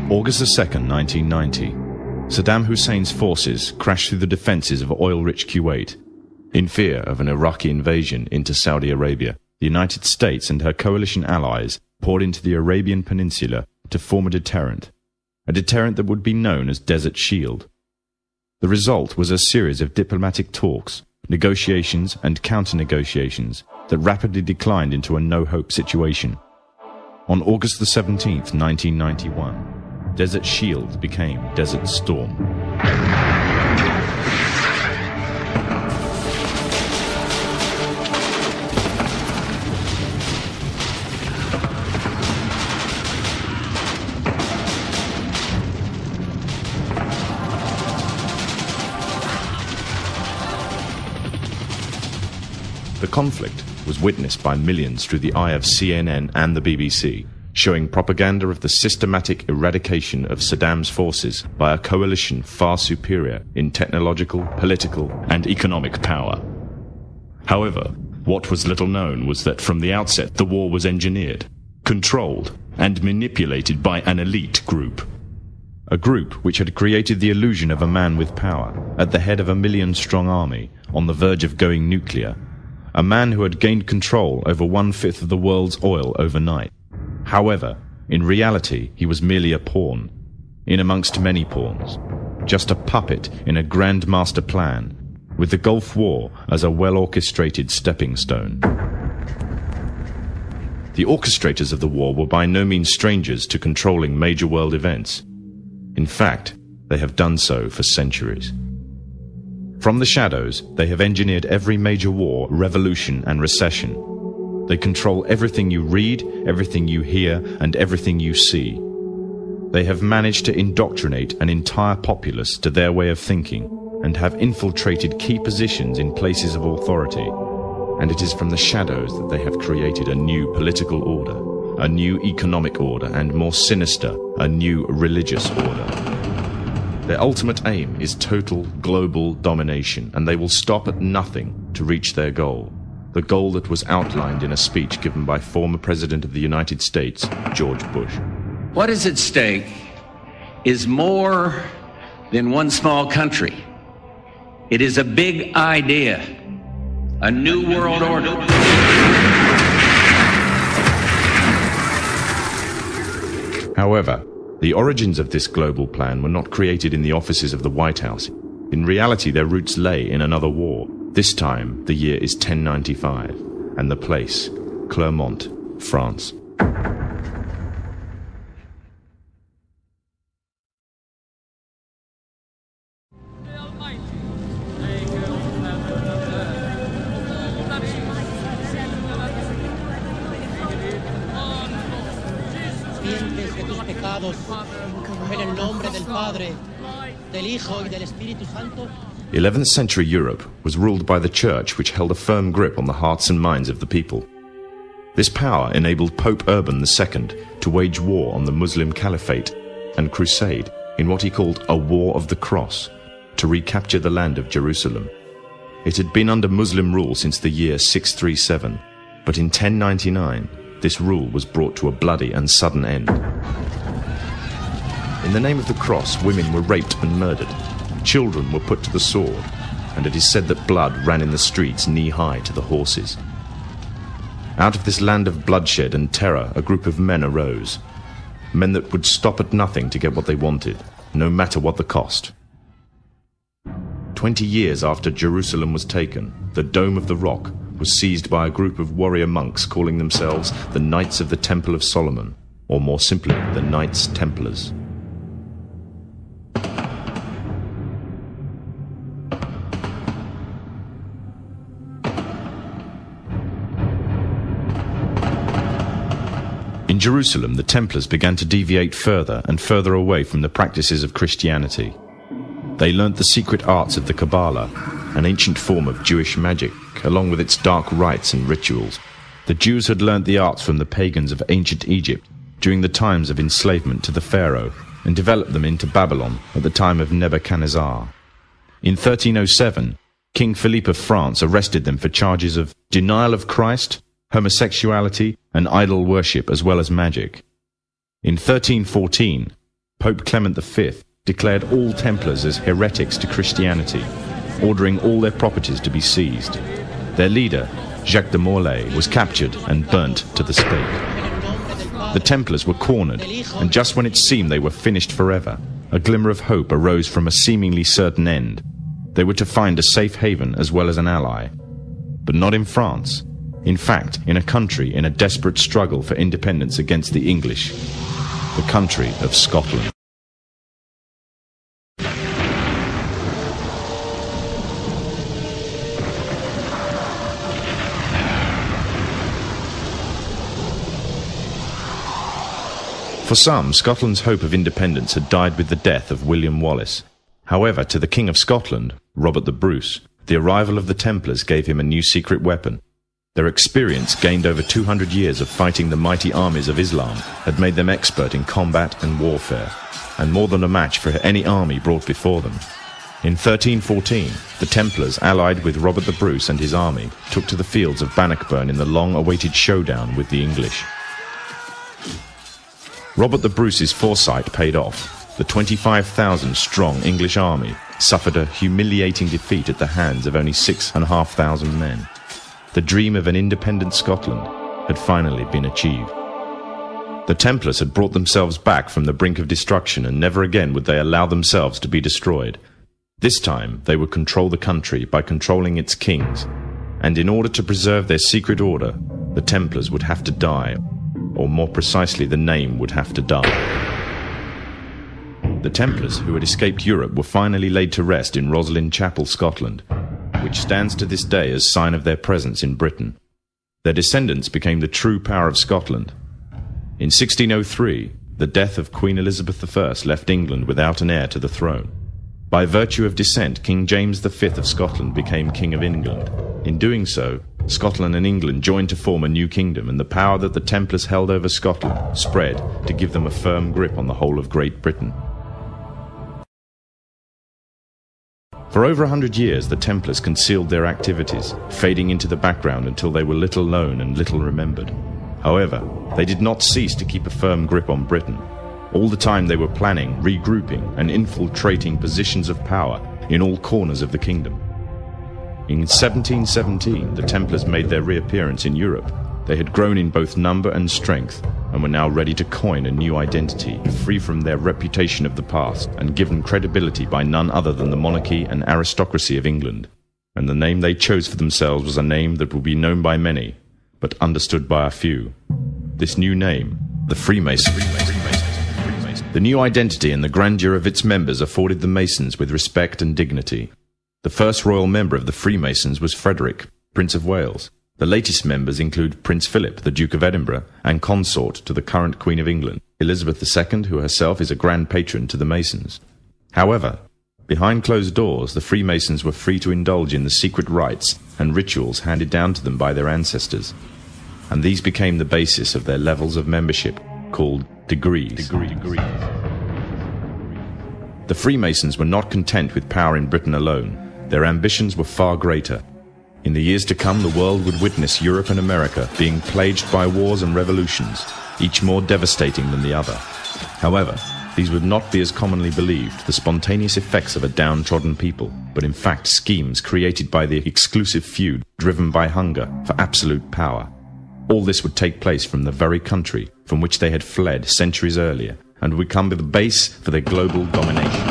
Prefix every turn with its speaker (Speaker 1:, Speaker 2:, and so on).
Speaker 1: August 2nd, 1990. Saddam Hussein's forces crashed through the defenses of oil-rich Kuwait. In fear of an Iraqi invasion into Saudi Arabia, the United States and her coalition allies poured into the Arabian Peninsula to form a deterrent that would be known as Desert Shield. The result was a series of diplomatic talks, negotiations and counter-negotiations that rapidly declined into a no-hope situation. On August 17th, 1991, Desert Shield became Desert Storm. The conflict was witnessed by millions through the eye of CNN and the BBC, showing propaganda of the systematic eradication of Saddam's forces by a coalition far superior in technological, political, and economic power. However, what was little known was that from the outset the war was engineered, controlled, and manipulated by an elite group. A group which had created the illusion of a man with power, at the head of a million-strong army, on the verge of going nuclear. A man who had gained control over 1/5 of the world's oil overnight. However, in reality, he was merely a pawn, in amongst many pawns, just a puppet in a grand master plan, with the Gulf War as a well-orchestrated stepping stone. The orchestrators of the war were by no means strangers to controlling major world events. In fact, they have done so for centuries. From the shadows, they have engineered every major war, revolution, and recession. They control everything you read, everything you hear, and everything you see. They have managed to indoctrinate an entire populace to their way of thinking, and have infiltrated key positions in places of authority. And it is from the shadows that they have created a new political order, a new economic order, and more sinister, a new religious order. Their ultimate aim is total global domination, and they will stop at nothing to reach their goal. The goal that was outlined in a speech given by former President of the United States, George Bush.
Speaker 2: What is at stake is more than one small country. It is a big idea, a new world order.
Speaker 1: However, the origins of this global plan were not created in the offices of the White House. In reality, their roots lay in another war. This time, the year is 1095, and the place, Clermont, France.
Speaker 3: En el nombre del Padre, del Hijo y del Espíritu Santo.
Speaker 1: 11th century Europe was ruled by the Church, which held a firm grip on the hearts and minds of the people. This power enabled Pope Urban II to wage war on the Muslim Caliphate and crusade in what he called a War of the Cross, to recapture the land of Jerusalem. It had been under Muslim rule since the year 637, but in 1099 this rule was brought to a bloody and sudden end. In the name of the cross, women were raped and murdered. Children were put to the sword, and it is said that blood ran in the streets knee-high to the horses. Out of this land of bloodshed and terror, a group of men arose. Men that would stop at nothing to get what they wanted, no matter what the cost. 20 years after Jerusalem was taken, the Dome of the Rock was seized by a group of warrior monks calling themselves the Knights of the Temple of Solomon, or more simply, the Knights Templars. In Jerusalem, the Templars began to deviate further and further away from the practices of Christianity. They learnt the secret arts of the Kabbalah, an ancient form of Jewish magic, along with its dark rites and rituals. The Jews had learnt the arts from the pagans of ancient Egypt during the times of enslavement to the Pharaoh, and developed them into Babylon at the time of Nebuchadnezzar. In 1307, King Philippe of France arrested them for charges of denial of Christ, homosexuality, and idol worship, as well as magic. In 1314, Pope Clement V declared all Templars as heretics to Christianity, ordering all their properties to be seized. Their leader, Jacques de Morlaix, was captured and burnt to the stake. The Templars were cornered, and just when it seemed they were finished forever, a glimmer of hope arose from a seemingly certain end. They were to find a safe haven as well as an ally. But not in France. In fact, in a country in a desperate struggle for independence against the English. The country of Scotland. For some, Scotland's hope of independence had died with the death of William Wallace. However, to the King of Scotland, Robert the Bruce, the arrival of the Templars gave him a new secret weapon. Their experience, gained over 200 years of fighting the mighty armies of Islam, had made them expert in combat and warfare, and more than a match for any army brought before them. In 1314, the Templars, allied with Robert the Bruce and his army, took to the fields of Bannockburn in the long-awaited showdown with the English. Robert the Bruce's foresight paid off. The 25,000-strong English army suffered a humiliating defeat at the hands of only 6,500 men. The dream of an independent Scotland had finally been achieved. The Templars had brought themselves back from the brink of destruction, and never again would they allow themselves to be destroyed. This time they would control the country by controlling its kings, and in order to preserve their secret order, the Templars would have to die, or more precisely, the name would have to die. The Templars, who had escaped Europe, were finally laid to rest in Roslin Chapel, Scotland, which stands to this day as sign of their presence in Britain. Their descendants became the true power of Scotland. In 1603, the death of Queen Elizabeth I left England without an heir to the throne. By virtue of descent, King James V of Scotland became King of England. In doing so, Scotland and England joined to form a new kingdom, and the power that the Templars held over Scotland spread to give them a firm grip on the whole of Great Britain. For over 100 years, the Templars concealed their activities, fading into the background until they were little known and little remembered. However, they did not cease to keep a firm grip on Britain. All the time they were planning, regrouping, and infiltrating positions of power in all corners of the kingdom. In 1717, the Templars made their reappearance in Europe. They had grown in both number and strength, and were now ready to coin a new identity, free from their reputation of the past, and given credibility by none other than the monarchy and aristocracy of England. And the name they chose for themselves was a name that would be known by many, but understood by a few. This new name, the Freemasons. The new identity and the grandeur of its members afforded the Masons with respect and dignity. The first royal member of the Freemasons was Frederick, Prince of Wales. The latest members include Prince Philip, the Duke of Edinburgh, and consort to the current Queen of England, Elizabeth II, who herself is a grand patron to the Masons. However, behind closed doors, the Freemasons were free to indulge in the secret rites and rituals handed down to them by their ancestors, and these became the basis of their levels of membership, called degrees. The Freemasons were not content with power in Britain alone. Their ambitions were far greater. In the years to come, the world would witness Europe and America being plagued by wars and revolutions, each more devastating than the other. However, these would not be as commonly believed, the spontaneous effects of a downtrodden people, but in fact schemes created by the exclusive few, driven by hunger for absolute power. All this would take place from the very country from which they had fled centuries earlier, and would become the base for their global domination.